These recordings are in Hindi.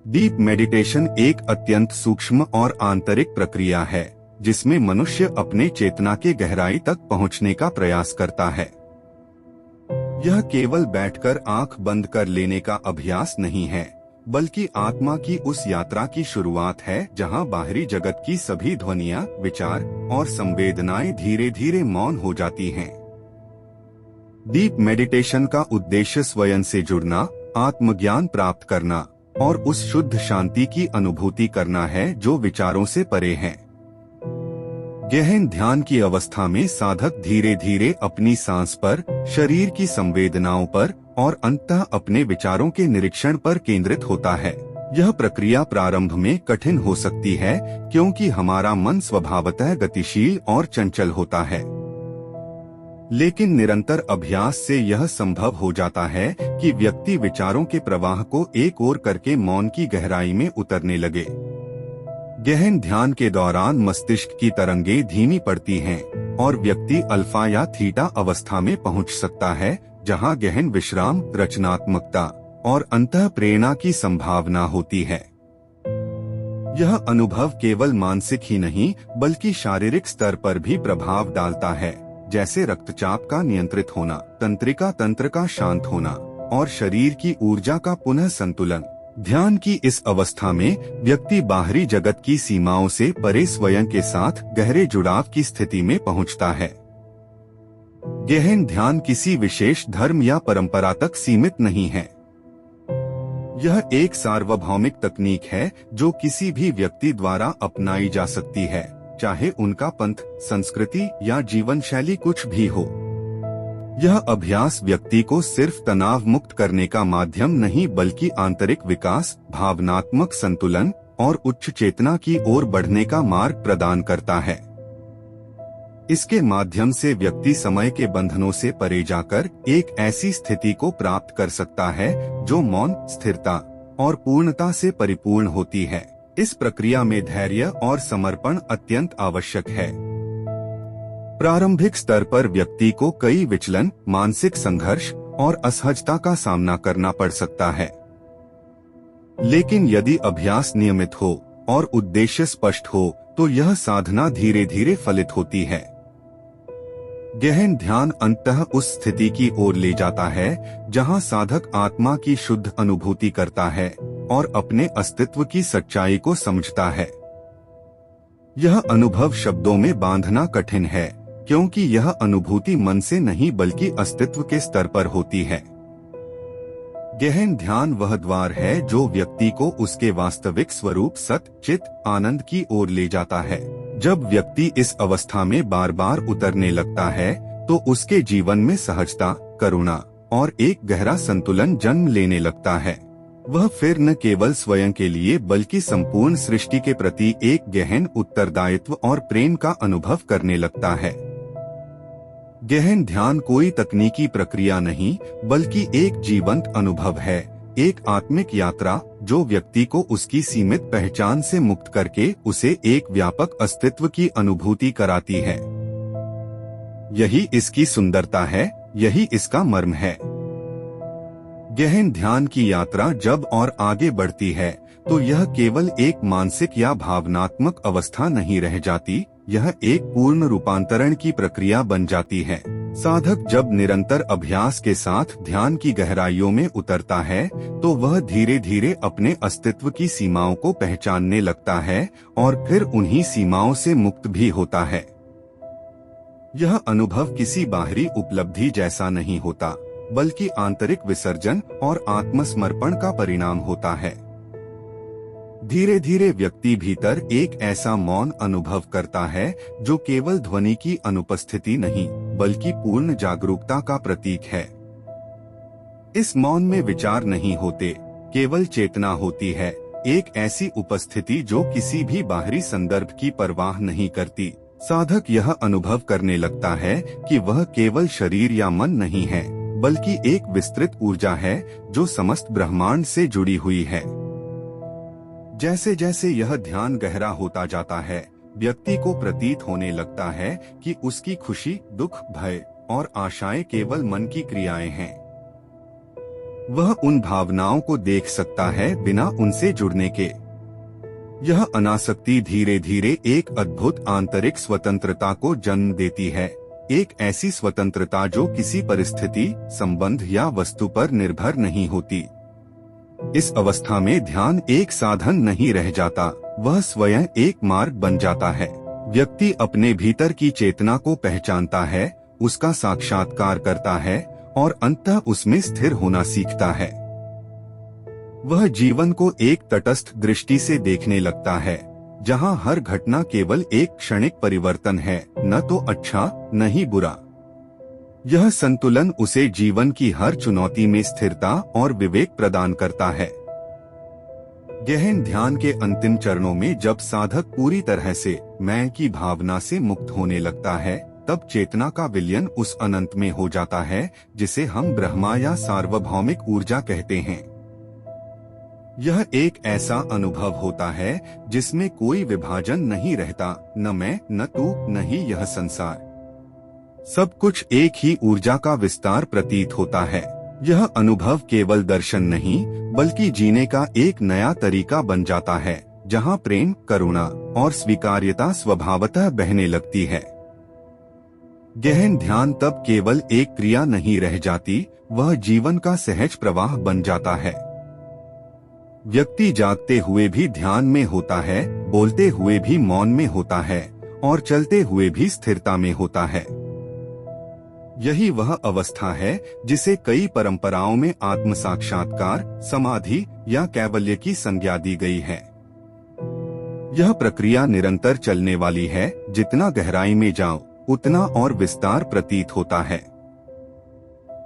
डीप मेडिटेशन एक अत्यंत सूक्ष्म और आंतरिक प्रक्रिया है जिसमें मनुष्य अपने चेतना के गहराई तक पहुंचने का प्रयास करता है। यह केवल बैठकर आंख बंद कर लेने का अभ्यास नहीं है, बल्कि आत्मा की उस यात्रा की शुरुआत है जहां बाहरी जगत की सभी ध्वनियां, विचार और संवेदनाएं धीरे धीरे मौन हो जाती हैं। डीप मेडिटेशन का उद्देश्य स्वयं से जुड़ना, आत्मज्ञान प्राप्त करना और उस शुद्ध शांति की अनुभूति करना है जो विचारों से परे है। गहन ध्यान की अवस्था में साधक धीरे धीरे अपनी सांस पर, शरीर की संवेदनाओं पर और अंततः अपने विचारों के निरीक्षण पर केंद्रित होता है। यह प्रक्रिया प्रारंभ में कठिन हो सकती है क्योंकि हमारा मन स्वभावतः गतिशील और चंचल होता है, लेकिन निरंतर अभ्यास से यह संभव हो जाता है कि व्यक्ति विचारों के प्रवाह को एक ओर करके मौन की गहराई में उतरने लगे। गहन ध्यान के दौरान मस्तिष्क की तरंगें धीमी पड़ती हैं और व्यक्ति अल्फा या थीटा अवस्था में पहुंच सकता है, जहां गहन विश्राम, रचनात्मकता और अंतः प्रेरणा की संभावना होती है। यह अनुभव केवल मानसिक ही नहीं बल्कि शारीरिक स्तर पर भी प्रभाव डालता है, जैसे रक्तचाप का नियंत्रित होना, तंत्रिका तंत्र का शांत होना और शरीर की ऊर्जा का पुनः संतुलन। ध्यान की इस अवस्था में व्यक्ति बाहरी जगत की सीमाओं से परे स्वयं के साथ गहरे जुड़ाव की स्थिति में पहुंचता है। गहन ध्यान किसी विशेष धर्म या परंपरा तक सीमित नहीं है। यह एक सार्वभौमिक तकनीक है जो किसी भी व्यक्ति द्वारा अपनाई जा सकती है, चाहे उनका पंथ, संस्कृति या जीवन शैली कुछ भी हो। यह अभ्यास व्यक्ति को सिर्फ तनाव मुक्त करने का माध्यम नहीं बल्कि आंतरिक विकास, भावनात्मक संतुलन और उच्च चेतना की ओर बढ़ने का मार्ग प्रदान करता है। इसके माध्यम से व्यक्ति समय के बंधनों से परे जाकर एक ऐसी स्थिति को प्राप्त कर सकता है जो मौन, स्थिरता और पूर्णता से परिपूर्ण होती है। इस प्रक्रिया में धैर्य और समर्पण अत्यंत आवश्यक है। प्रारंभिक स्तर पर व्यक्ति को कई विचलन, मानसिक संघर्ष और असहजता का सामना करना पड़ सकता है, लेकिन यदि अभ्यास नियमित हो और उद्देश्य स्पष्ट हो तो यह साधना धीरे धीरे फलित होती है। गहन ध्यान अंततः उस स्थिति की ओर ले जाता है जहां साधक आत्मा की शुद्ध अनुभूति करता है और अपने अस्तित्व की सच्चाई को समझता है। यह अनुभव शब्दों में बांधना कठिन है क्योंकि यह अनुभूति मन से नहीं बल्कि अस्तित्व के स्तर पर होती है। गहन ध्यान वह द्वार है जो व्यक्ति को उसके वास्तविक स्वरूप सत, चित, आनंद की ओर ले जाता है। जब व्यक्ति इस अवस्था में बार बार उतरने लगता है तो उसके जीवन में सहजता, करुणा और एक गहरा संतुलन जन्म लेने लगता है। वह फिर न केवल स्वयं के लिए बल्कि संपूर्ण सृष्टि के प्रति एक गहन उत्तरदायित्व और प्रेम का अनुभव करने लगता है। गहन ध्यान कोई तकनीकी प्रक्रिया नहीं बल्कि एक जीवंत अनुभव है, एक आत्मिक यात्रा जो व्यक्ति को उसकी सीमित पहचान से मुक्त करके उसे एक व्यापक अस्तित्व की अनुभूति कराती है। यही इसकी सुंदरता है, यही इसका मर्म है। गहन ध्यान की यात्रा जब और आगे बढ़ती है तो यह केवल एक मानसिक या भावनात्मक अवस्था नहीं रह जाती, यह एक पूर्ण रूपांतरण की प्रक्रिया बन जाती है। साधक जब निरंतर अभ्यास के साथ ध्यान की गहराइयों में उतरता है तो वह धीरे धीरे अपने अस्तित्व की सीमाओं को पहचानने लगता है और फिर उन्हीं सीमाओं से मुक्त भी होता है। यह अनुभव किसी बाहरी उपलब्धि जैसा नहीं होता बल्कि आंतरिक विसर्जन और आत्मसमर्पण का परिणाम होता है। धीरे धीरे व्यक्ति भीतर एक ऐसा मौन अनुभव करता है जो केवल ध्वनि की अनुपस्थिति नहीं बल्कि पूर्ण जागरूकता का प्रतीक है। इस मौन में विचार नहीं होते, केवल चेतना होती है, एक ऐसी उपस्थिति जो किसी भी बाहरी संदर्भ की परवाह नहीं करती। साधक यह अनुभव करने लगता है कि वह केवल शरीर या मन नहीं है बल्कि एक विस्तृत ऊर्जा है जो समस्त ब्रह्मांड से जुड़ी हुई है। जैसे जैसे यह ध्यान गहरा होता जाता है, व्यक्ति को प्रतीत होने लगता है कि उसकी खुशी, दुख, भय और आशाएं केवल मन की क्रियाएं हैं। वह उन भावनाओं को देख सकता है बिना उनसे जुड़ने के। यह अनासक्ति धीरे धीरे एक अद्भुत आंतरिक स्वतंत्रता को जन्म देती है, एक ऐसी स्वतंत्रता जो किसी परिस्थिति, संबंध या वस्तु पर निर्भर नहीं होती। इस अवस्था में ध्यान एक साधन नहीं रह जाता, वह स्वयं एक मार्ग बन जाता है। व्यक्ति अपने भीतर की चेतना को पहचानता है, उसका साक्षात्कार करता है और अंततः उसमें स्थिर होना सीखता है। वह जीवन को एक तटस्थ दृष्टि से देखने लगता है, जहां हर घटना केवल एक क्षणिक परिवर्तन है, न तो अच्छा न ही बुरा। यह संतुलन उसे जीवन की हर चुनौती में स्थिरता और विवेक प्रदान करता है। गहन ध्यान के अंतिम चरणों में जब साधक पूरी तरह से मैं की भावना से मुक्त होने लगता है, तब चेतना का विलयन उस अनंत में हो जाता है जिसे हम ब्रह्मा या सार्वभौमिक ऊर्जा कहते हैं। यह एक ऐसा अनुभव होता है जिसमें कोई विभाजन नहीं रहता, न मैं न तू न ही यह संसार। सब कुछ एक ही ऊर्जा का विस्तार प्रतीत होता है। यह अनुभव केवल दर्शन नहीं बल्कि जीने का एक नया तरीका बन जाता है, जहां प्रेम, करुणा और स्वीकार्यता स्वभावतः बहने लगती है। गहन ध्यान तब केवल एक क्रिया नहीं रह जाती, वह जीवन का सहज प्रवाह बन जाता है। व्यक्ति जागते हुए भी ध्यान में होता है, बोलते हुए भी मौन में होता है और चलते हुए भी स्थिरता में होता है। यही वह अवस्था है जिसे कई परंपराओं में आत्म साक्षात्कार, समाधि या कैवल्य की संज्ञा दी गई है। यह प्रक्रिया निरंतर चलने वाली है, जितना गहराई में जाओ उतना और विस्तार प्रतीत होता है।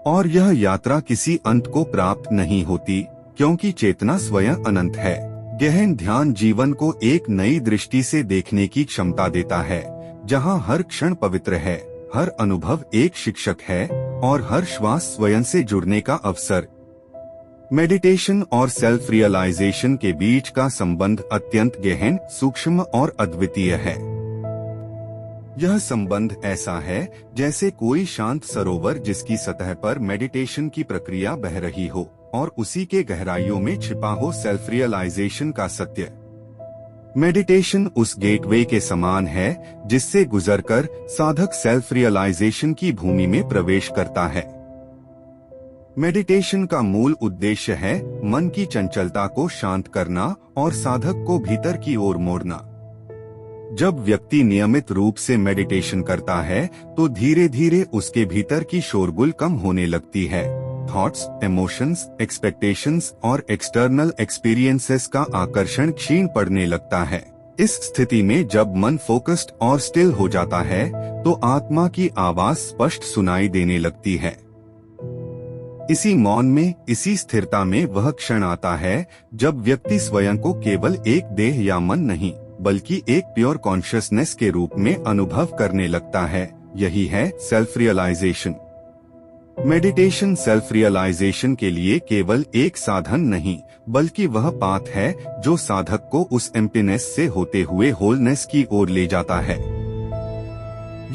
और यह यात्रा किसी अंत को प्राप्त नहीं होती, क्योंकि चेतना स्वयं अनंत है। गहन ध्यान जीवन को एक नई दृष्टि से देखने की क्षमता देता है, जहां हर क्षण पवित्र है, हर अनुभव एक शिक्षक है और हर श्वास स्वयं से जुड़ने का अवसर। मेडिटेशन और सेल्फ रियलाइजेशन के बीच का संबंध अत्यंत गहन, सूक्ष्म और अद्वितीय है। यह संबंध ऐसा है जैसे कोई शांत सरोवर जिसकी सतह पर मेडिटेशन की प्रक्रिया बह रही हो और उसी के गहराइयों में छिपा हो सेल्फ रियलाइजेशन का सत्य। मेडिटेशन उस गेटवे के समान है जिससे गुजरकर साधक सेल्फ रियलाइजेशन की भूमि में प्रवेश करता है। मेडिटेशन का मूल उद्देश्य है मन की चंचलता को शांत करना और साधक को भीतर की ओर मोड़ना। जब व्यक्ति नियमित रूप से मेडिटेशन करता है तो धीरे धीरे उसके भीतर की शोरगुल कम होने लगती है। थॉट्स, इमोशंस, एक्सपेक्टेशंस और एक्सटर्नल एक्सपीरियंसेस का आकर्षण क्षीण पड़ने लगता है। इस स्थिति में जब मन फोकस्ड और स्टिल हो जाता है तो आत्मा की आवाज स्पष्ट सुनाई देने लगती है। इसी मौन में, इसी स्थिरता में वह क्षण आता है जब व्यक्ति स्वयं को केवल एक देह या मन नहीं बल्कि एक प्योर कॉन्शियसनेस के रूप में अनुभव करने लगता है। यही है self realization. Meditation self realization के लिए केवल एक साधन नहीं बल्कि वह पाथ है जो साधक को उस एम्प्टीनेस से होते हुए होलनेस की ओर ले जाता है।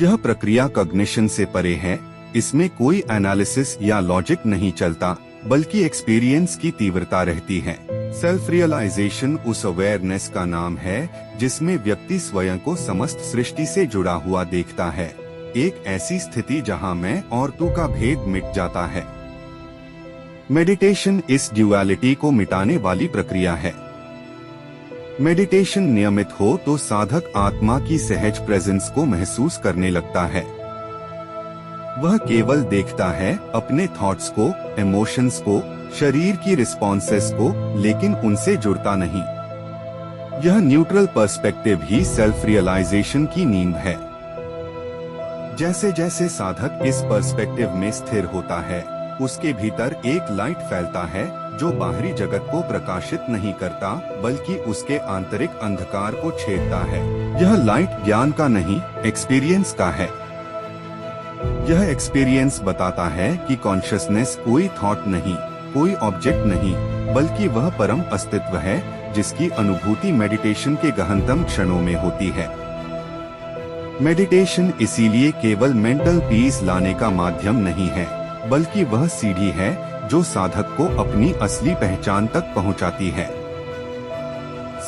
यह प्रक्रिया कॉग्निशन से परे है, इसमें कोई एनालिसिस या लॉजिक नहीं चलता बल्कि एक्सपीरियंस की तीव्रता रहती है। सेल्फ रियलाइजेशन उस अवेयरनेस का नाम है जिसमें व्यक्ति स्वयं को समस्त सृष्टि से जुड़ा हुआ देखता है, एक ऐसी स्थिति जहां मैं और तू का भेद मिट जाता है। मेडिटेशन इस ड्युअलिटी को मिटाने वाली प्रक्रिया है। मेडिटेशन नियमित हो तो साधक आत्मा की सहज प्रेजेंस को महसूस करने लगता है। वह केवल देखता है अपने थॉट्स को, इमोशंस को, शरीर की रिस्पॉन्सेस को, लेकिन उनसे जुड़ता नहीं। यह न्यूट्रल पर्सपेक्टिव ही सेल्फ रियलाइजेशन की नींव है। जैसे जैसे साधक इस पर्सपेक्टिव में स्थिर होता है, उसके भीतर एक लाइट फैलता है जो बाहरी जगत को प्रकाशित नहीं करता बल्कि उसके आंतरिक अंधकार को छेदता है। यह लाइट ज्ञान का नहीं, एक्सपीरियंस का है। यह एक्सपीरियंस बताता है कि कॉन्शियसनेस कोई थॉट नहीं, कोई ऑब्जेक्ट नहीं, बल्कि वह परम अस्तित्व है जिसकी अनुभूति मेडिटेशन के गहनतम क्षणों में होती है। मेडिटेशन इसीलिए केवल मेंटल पीस लाने का माध्यम नहीं है, बल्कि वह सीढ़ी है जो साधक को अपनी असली पहचान तक पहुंचाती है।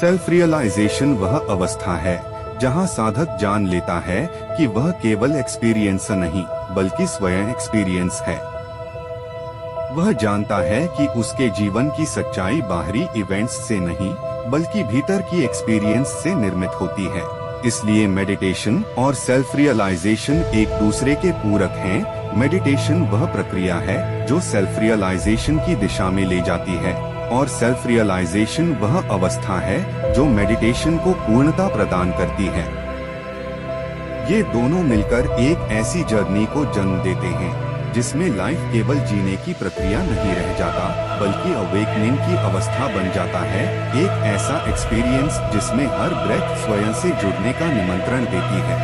सेल्फ रियलाइजेशन वह अवस्था है जहां साधक जान लेता है कि वह केवल एक्सपीरियंसर नहीं बल्कि स्वयं एक्सपीरियंस है। वह जानता है कि उसके जीवन की सच्चाई बाहरी इवेंट्स से नहीं बल्कि भीतर की एक्सपीरियंस से निर्मित होती है। इसलिए मेडिटेशन और सेल्फ रियलाइजेशन एक दूसरे के पूरक हैं। मेडिटेशन वह प्रक्रिया है जो सेल्फ रियलाइजेशन की दिशा में ले जाती है और सेल्फ रियलाइजेशन वह अवस्था है जो मेडिटेशन को पूर्णता प्रदान करती है। ये दोनों मिलकर एक ऐसी जर्नी को जन्म देते हैं जिसमें लाइफ केवल जीने की प्रक्रिया नहीं रह जाता बल्कि अवेकनिंग की अवस्था बन जाता है। एक ऐसा एक्सपीरियंस जिसमें हर ब्रेथ स्वयं से जुड़ने का निमंत्रण देती है।